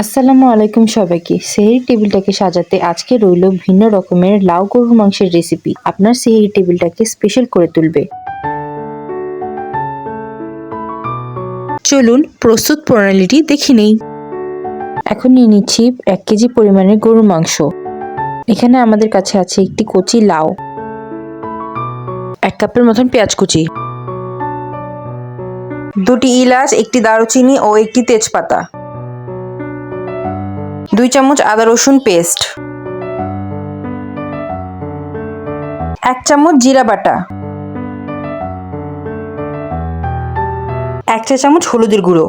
আসসালামু আলাইকুম সবাইকে। সেহরি টেবিলটাকে সাজাতে আজকে রইল ভিন্ন রকমের লাউ গরুর মাংসের রেসিপি। আপনার সেহরি টেবিলটাকে স্পেশাল করে তুলবে। চলুন প্রস্তুত প্রণালীটি দেখে নেই। এখন নিয়ে নিচ্ছি 1 কেজি পরিমাণের গরুর মাংস। এখানে আমাদের কাছে আছে একটি কচি লাউ, 1 কাপের মতন পেঁয়াজ কুচি, 2টি এলাচ, 1টি দারুচিনি ও 1টি তেজপাতা, 2 চামচ আদা রসুন পেস্ট, 1 চামচ জিরা বাটা, 1 চা চামচ হলুদের গুঁড়ো,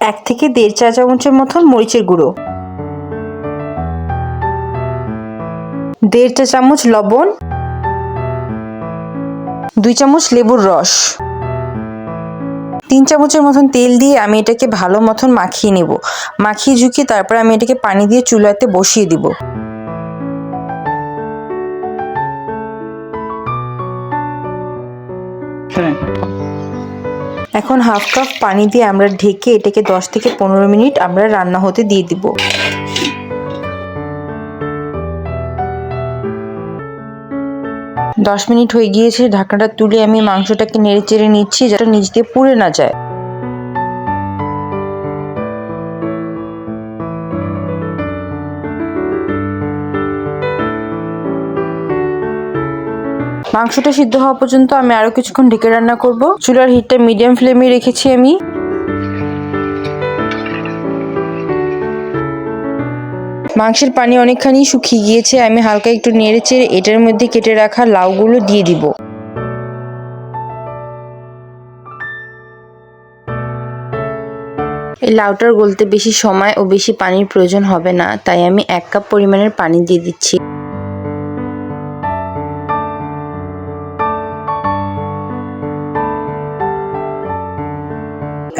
1 থেকে 1.5 চা চামচের মতন মরিচের গুঁড়ো, 1.5 চা চামচ লবণ, 2 চামচ লেবুর রস, 3 চামচের মতন তেল দিয়ে আমি এটাকে ভালো মতন মাখিয়ে নেব। মাখিয়ে ঝুঁকিয়ে তারপর আমি এটাকে পানি দিয়ে চুলাতে বসিয়ে দিব। এখন 1/2 কাপ পানি দিয়ে আমরা ঢেকে এটাকে 10 থেকে 15 মিনিট আমরা রান্না হতে দিয়ে দিব। দশ মিনিট হয়ে গিয়েছে, ঢাকনাটা তুলে আমি মাংসটাকে নেড়ে চেড়ে নিচ্ছি যাতে নিচ দিয়ে পুড়ে না যায়। মাংসটা সিদ্ধ হওয়া পর্যন্ত আমি আরো কিছুক্ষণ ঢেকে রান্না করব। চুলার হিটটা মিডিয়াম ফ্লেমে রেখেছি আমি। মাংসের পানি অনেকখানি শুকিয়ে গিয়েছে, আমি হালকা একটু নেড়ে চেড়ে এটার মধ্যে কেটে রাখা লাউগুলো দিয়ে দিব। এই লাউটার গলতে বেশি সময় ও বেশি পানির প্রয়োজন হবে না, তাই আমি 1 কাপ পরিমাণের পানি দিয়ে দিচ্ছি।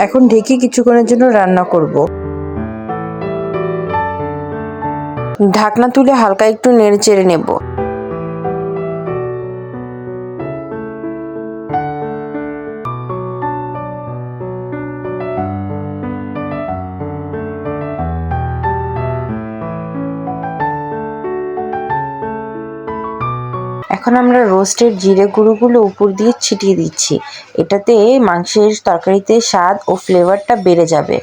এখন ঢেকে কিছুক্ষণের জন্য রান্না করব। ঢাকনা তুলে হালকা একটু নেড়ে চেড়ে নেব। এখন আমরা রোস্টেড জিরে গুঁড়োগুলো উপর দিয়ে ছিটিয়ে দিচ্ছি। এটাতে মাংসের তরকারিতে স্বাদ ও ফ্লেভারটা বেড়ে যাবে।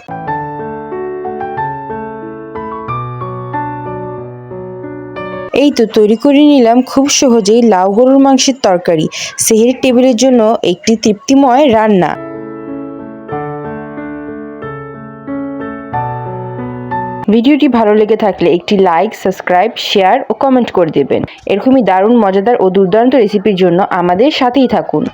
এই তো তৈরি করে নিলাম খুব সহজেই লাউ গরুর মাংসের তরকারি, সেহরির টেবিলের জন্য একটি তৃপ্তিময় রান্না। ভিডিওটি ভালো লেগে থাকলে একটি লাইক, সাবস্ক্রাইব, শেয়ার ও কমেন্ট করে দেবেন। এরকমই দারুণ মজাদার ও দুর্দান্ত রেসিপির জন্য আমাদের সাথেই থাকুন।